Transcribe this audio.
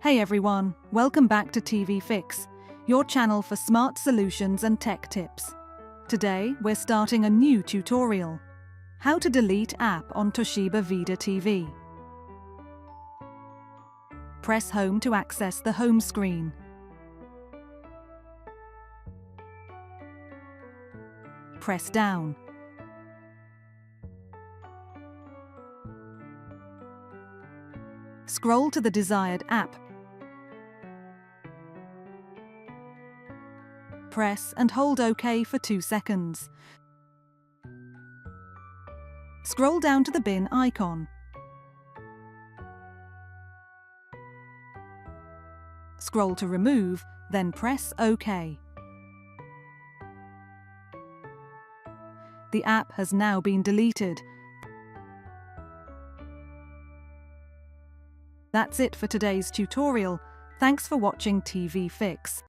Hey everyone, welcome back to TV Fix, your channel for smart solutions and tech tips. Today, we're starting a new tutorial. How to delete app on Toshiba VIDAA TV. Press Home to access the home screen. Press down. Scroll to the desired app. Press and hold OK for 2 seconds. Scroll down to the bin icon. Scroll to remove, then press OK. The app has now been deleted. That's it for today's tutorial. Thanks for watching TV Fix.